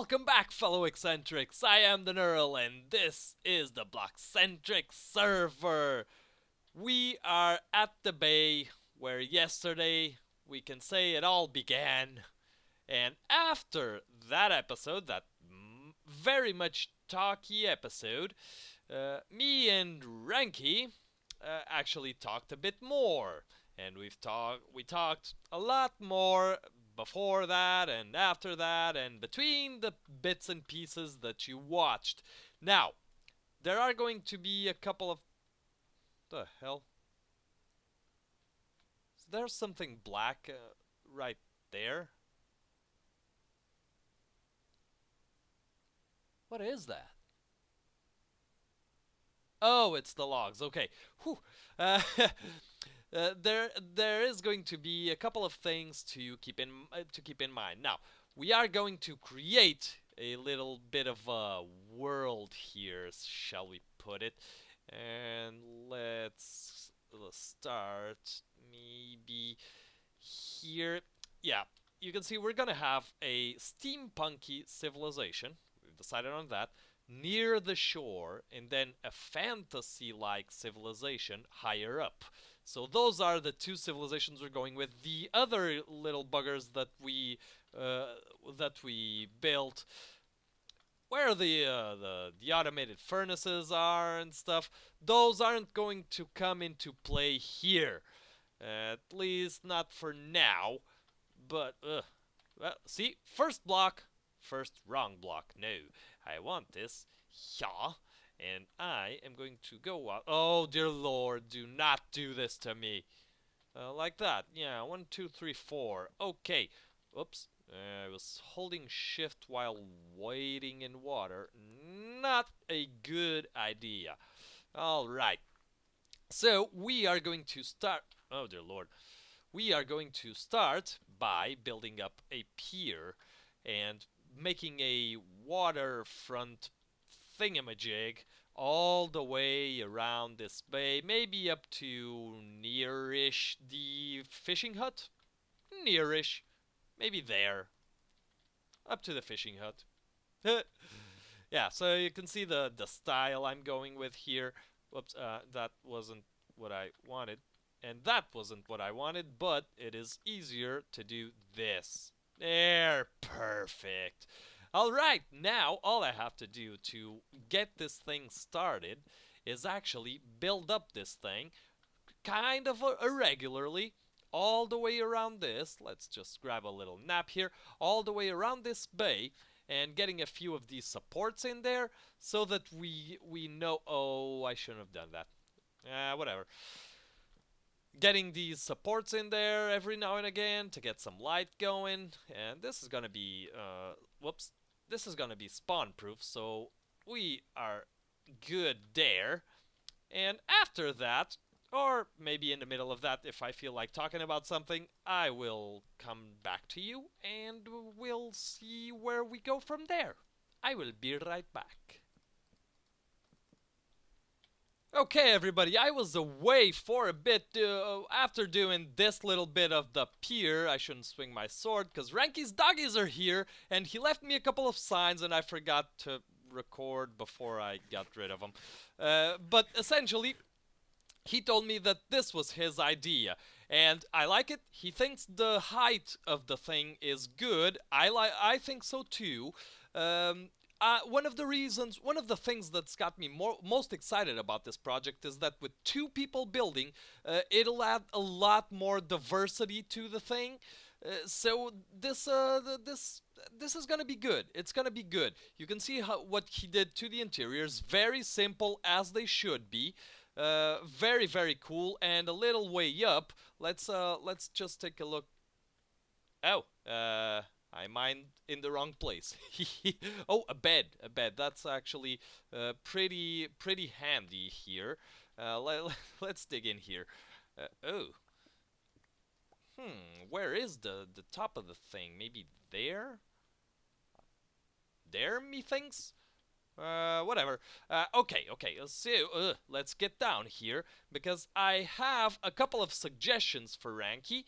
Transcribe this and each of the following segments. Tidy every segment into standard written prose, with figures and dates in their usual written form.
welcome back, fellow eccentrics. I am the Neural, and this is the BloXCentric server. We are at the bay where yesterday we can say it all began. And after that episode, that very much talky episode, me and Ranky actually talked a bit more, and we talked a lot more before that and after that and between the bits and pieces that you watched. Now, there are going to be a couple of the hell. Is there something black right there? What is that? Oh, it's the logs. Okay. Whew. Uh, there is going to be a couple of things to keep in mind. Now, we are going to create a little bit of a world here, shall we put it? And let's start maybe here. Yeah, you can see we're gonna have a steampunky civilization. We've decided on that near the shore, and then a fantasy-like civilization higher up. So those are the two civilizations we're going with. The other little buggers that we built, where the automated furnaces are and stuff, those aren't going to come into play here. At least not for now. But well, see, first block, first wrong block. No, I want this. Yeah. And I am going to go out. Oh, dear Lord, do not do this to me. Like that. Yeah, 1, 2, 3, 4. Okay. Oops. I was holding shift while wading in water. Not a good idea. Alright. So, we are going to start... Oh, dear Lord. We are going to start by building up a pier and making a waterfront thingamajig all the way around this bay, maybe up to near-ish the fishing hut. Near-ish. Maybe there. Up to the fishing hut. Yeah, so you can see the style I'm going with here. Whoops, that wasn't what I wanted. And that wasn't what I wanted, but it is easier to do this. There, perfect. Alright, now all I have to do to get this thing started is actually build up this thing kind of irregularly all the way around this. Let's just grab a little nap here. All the way around this bay and getting a few of these supports in there so that we know... Oh, I shouldn't have done that. Whatever. Getting these supports in there every now and again to get some light going. And this is gonna be... whoops. This is gonna be spawn proof, so we are good there. And after that, or maybe in the middle of that, if I feel like talking about something, I will come back to you and we'll see where we go from there. I will be right back. Okay, everybody, I was away for a bit after doing this little bit of the pier. I shouldn't swing my sword because Ranky's doggies are here and he left me a couple of signs and I forgot to record before I got rid of them. But essentially, he told me that this was his idea, and I like it. He thinks the height of the thing is good. I think so too. One of the things that's got me most excited about this project is that with two people building, it'll add a lot more diversity to the thing. So this is gonna be good. It's gonna be good. You can see what he did to the interiors. Very simple, as they should be. Very, very cool. And a little way up, let's just take a look. Oh, I mined in the wrong place. Oh, a bed. That's actually pretty handy here. Let's dig in here. Oh. Where is the top of the thing? Maybe there? There, methinks? Whatever. Okay. So, let's get down here, because I have a couple of suggestions for Ranky.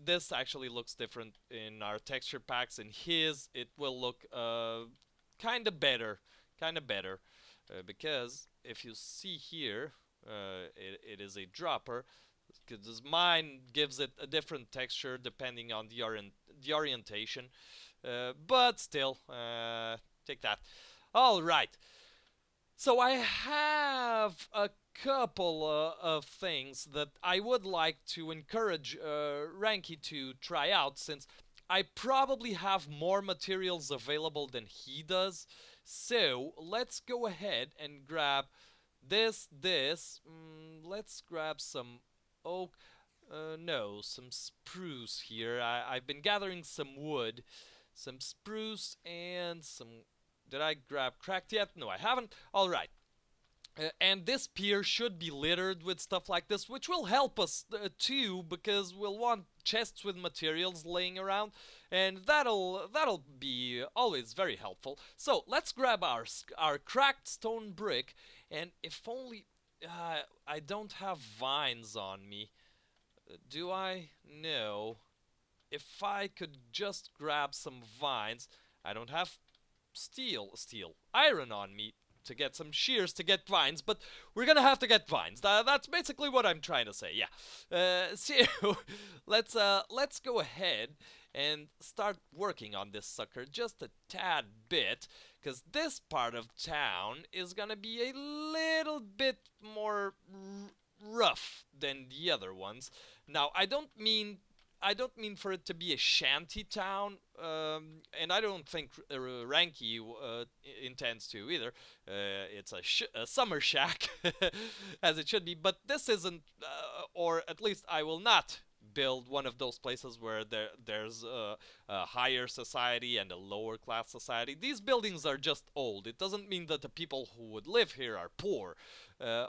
this actually looks different in our texture packs. In his, it will look kind of better, because if you see here, it is a dropper. Because mine gives it a different texture depending on the orientation, but still, take that. All right. So I have a couple of things that I would like to encourage Ranky to try out, since I probably have more materials available than he does. So let's go ahead and grab this. Let's grab some oak. No, some spruce here. I've been gathering some wood, some spruce, and some. Did I grab cracked yet? No, I haven't. All right. And this pier should be littered with stuff like this, which will help us too, because we'll want chests with materials laying around, and that'll be always very helpful. So let's grab our cracked stone brick, and if only I don't have vines on me. Do I? No. If I could just grab some vines, I don't have iron on me to get some shears to get vines, but we're gonna have to get vines. That's basically what I'm trying to say. Yeah. So let's go ahead and start working on this sucker just a tad bit, because this part of town is gonna be a little bit more rough than the other ones. Now, I don't mean for it to be a shanty town, and I don't think Ranky intends to either. It's a summer shack, as it should be. But this isn't, or at least I will not build one of those places where there's a higher society and a lower class society. These buildings are just old. It doesn't mean that the people who would live here are poor,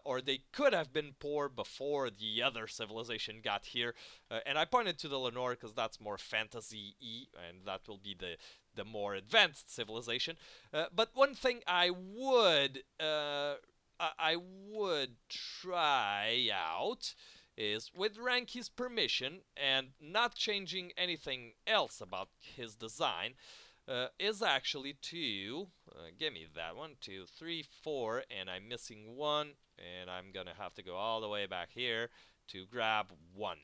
or they could have been poor before the other civilization got here. And I pointed to the Lenore because that's more fantasy-y, and that will be the more advanced civilization. But one thing I would try out is, with Ranky's permission and not changing anything else about his design, is actually to give me that 1, 2, 3, 4, and I'm missing one, and I'm gonna have to go all the way back here to grab one.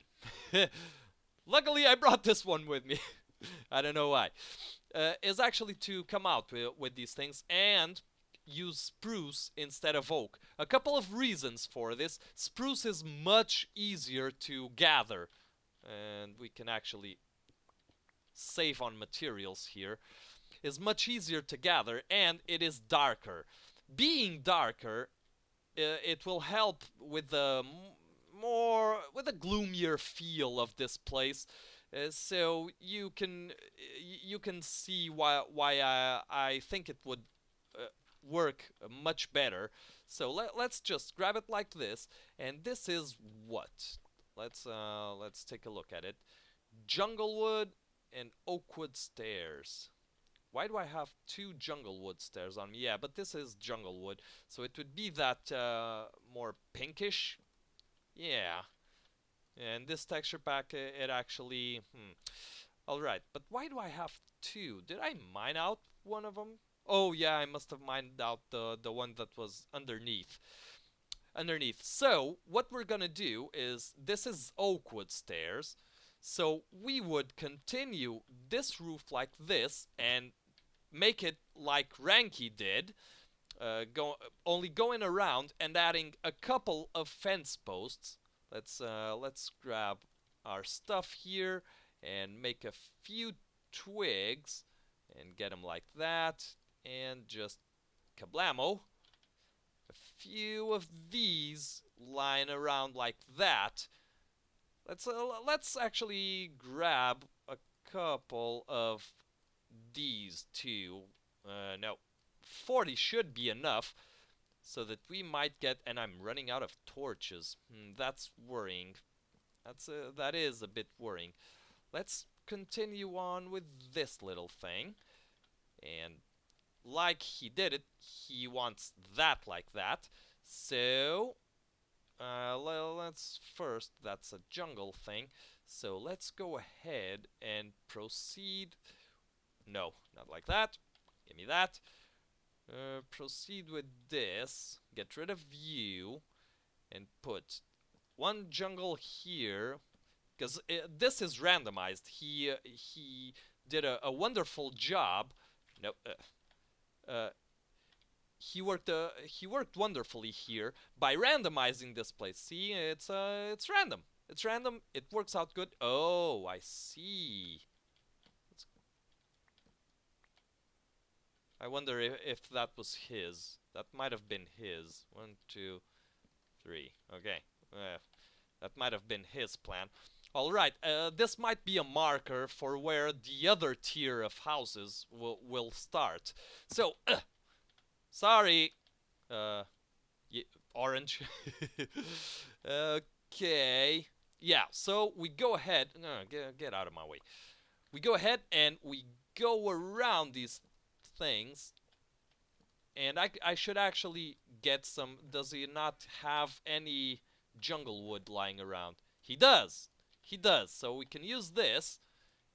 Luckily, I brought this one with me. I don't know why. Is actually to come out with these things and use spruce instead of oak. A couple of reasons for this. Spruce is much easier to gather, and we can actually save on materials here. Is much easier to gather, and it is darker. Being darker, it will help with the gloomier feel of this place. So you can see why I think it would work much better. So let's just grab it like this, and this is what? Let's take a look at it. Junglewood and oakwood stairs. Why do I have two junglewood stairs on me? Yeah, but this is junglewood, so it would be that more pinkish. Yeah. And this texture pack, it actually... Alright, but why do I have two? Did I mine out one of them? Oh yeah, I must have mined out the one that was underneath. So, what we're gonna do is, this is oakwood stairs, so we would continue this roof like this and make it like Ranky did, only going around and adding a couple of fence posts. Let's grab our stuff here and make a few twigs and get them like that, and just kablamo. A few of these lying around like that. Let's actually grab a couple of these two. No, 40 should be enough, so that we might get. And I'm running out of torches. That's worrying. That is a bit worrying. Let's continue on with this little thing, and like he did it, he wants that like that. So let's first, that's a jungle thing. So let's go ahead and proceed. No, not like that. Give me that. Proceed with this. Get rid of you and put one jungle here, because this is randomized. He did a wonderful job. No, he worked wonderfully here by randomizing this place. See, it's random. It's random. It works out good. Oh, I see. I wonder if that was his. That might have been his. 1, 2, 3. Okay. That might have been his plan. Alright, this might be a marker for where the other tier of houses will start. So, sorry, uh, orange. Okay. Yeah, so we go ahead. No, get out of my way. We go ahead and we go around these things. And I should actually get some. Does he not have any jungle wood lying around? He does. He does. So we can use this.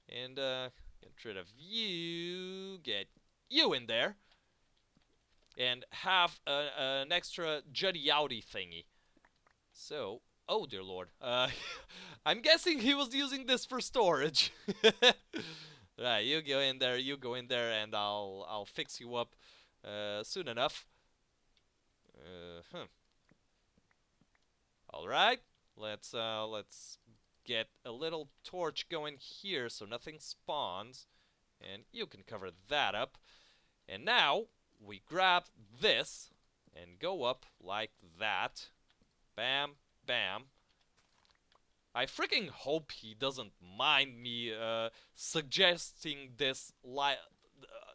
And get rid of you. Get you in there. And have an extra jutty outy thingy. So, oh dear lord. I'm guessing he was using this for storage. Right, you go in there, and I'll fix you up soon enough. All right, let's get a little torch going here so nothing spawns, and you can cover that up. And now we grab this and go up like that. Bam, bam. I freaking hope he doesn't mind me suggesting this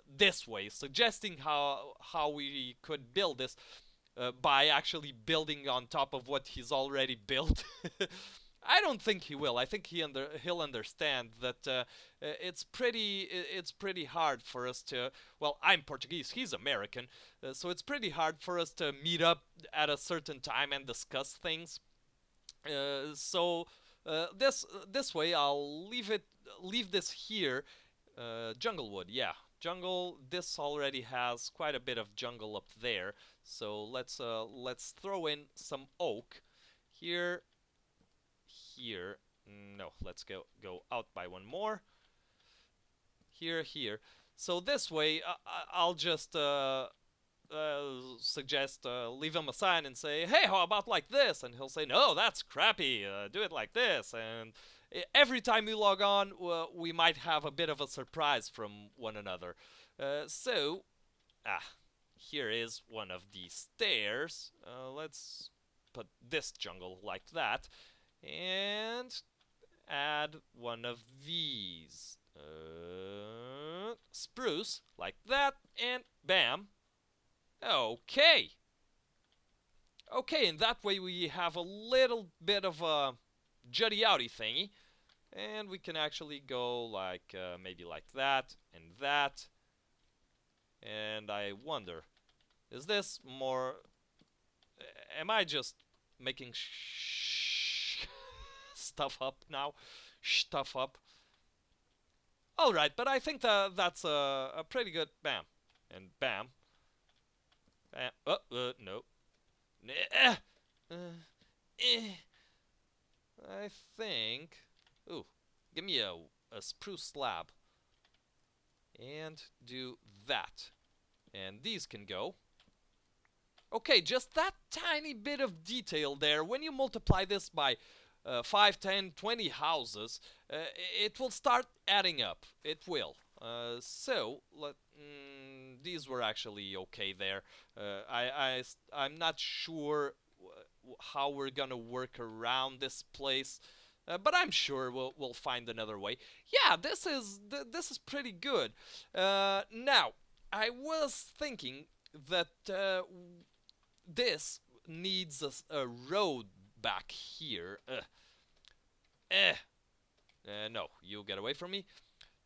this way, suggesting how we could build this by actually building on top of what he's already built. I don't think he will. I think he'll understand that it's pretty hard for us to. Well, I'm Portuguese. He's American, so it's pretty hard for us to meet up at a certain time and discuss things. This way I'll leave this here. Jungle wood, yeah. Jungle, this already has quite a bit of jungle up there. So let's throw in some oak here. No, let's go out by one more. Here. So this way I'll just suggest leave him a sign and say, hey, how about like this? And he'll say, no, that's crappy, do it like this. And every time we log on, we might have a bit of a surprise from one another. Here is one of the stairs. Let's put this jungle like that and add one of these. Spruce like that, and bam. Okay. Okay, and that way we have a little bit of a jutty outy thingy. And we can actually go like, maybe like that and that. And I wonder, is this more... Am I just making stuff up now? Stuff up. Alright, but I think that's a pretty good bam. And bam. No. I think... Ooh, give me a spruce slab. And do that. And these can go. Okay, just that tiny bit of detail there. When you multiply this by 5, 10, 20 houses, it will start adding up. It will. These were actually okay there. I'm not sure how we're gonna work around this place, but I'm sure we'll find another way. Yeah, this is pretty good. Now, I was thinking that this needs a road back here. No, you get away from me.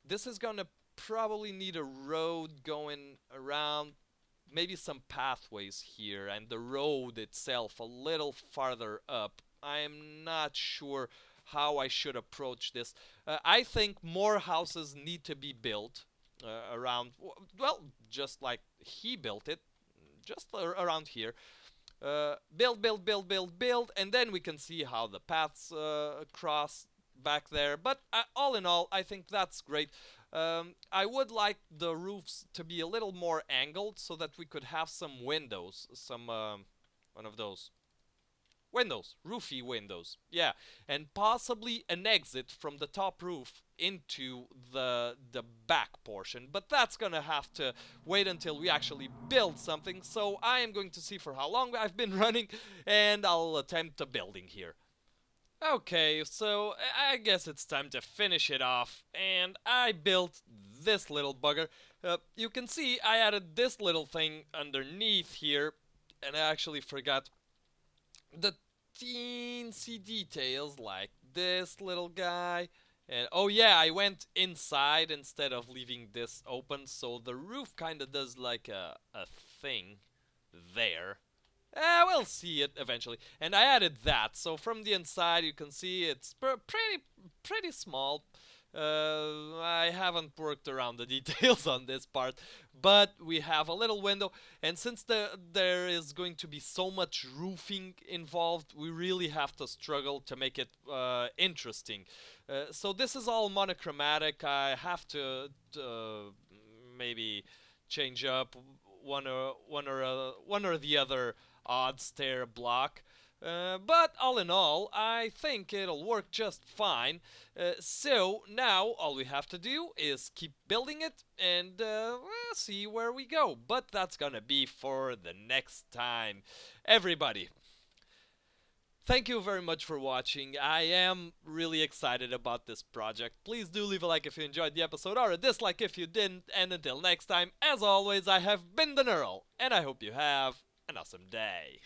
This is gonna probably need a road going around maybe some pathways here and the road itself a little farther up. I'm not sure how I should approach this. I think more houses need to be built around, well, just like he built it, just around here. Build, build, build, build, build, and then we can see how the paths cross back there. But all in all, I think that's great. I would like the roofs to be a little more angled so that we could have some windows, some one of those windows, roofy windows. Yeah, and possibly an exit from the top roof into the back portion. But that's gonna have to wait until we actually build something. So I am going to see for how long I've been running, and I'll attempt a building here. Okay, so I guess it's time to finish it off, and I built this little bugger. You can see I added this little thing underneath here, and I actually forgot the teensy details like this little guy. And oh yeah, I went inside instead of leaving this open, so the roof kind of does like a thing there. We'll see it eventually. And I added that, so from the inside you can see it's pretty small. I haven't worked around the details on this part, but we have a little window, and since there is going to be so much roofing involved, we really have to struggle to make it interesting. So this is all monochromatic. I have to maybe change up one or the other odd stair block. But all in all, I think it'll work just fine. So now all we have to do is keep building it and we'll see where we go. But that's gonna be for the next time. Everybody, thank you very much for watching. I am really excited about this project. Please do leave a like if you enjoyed the episode or a dislike if you didn't. And until next time, as always, I have been the Neural, and I hope you have an awesome day.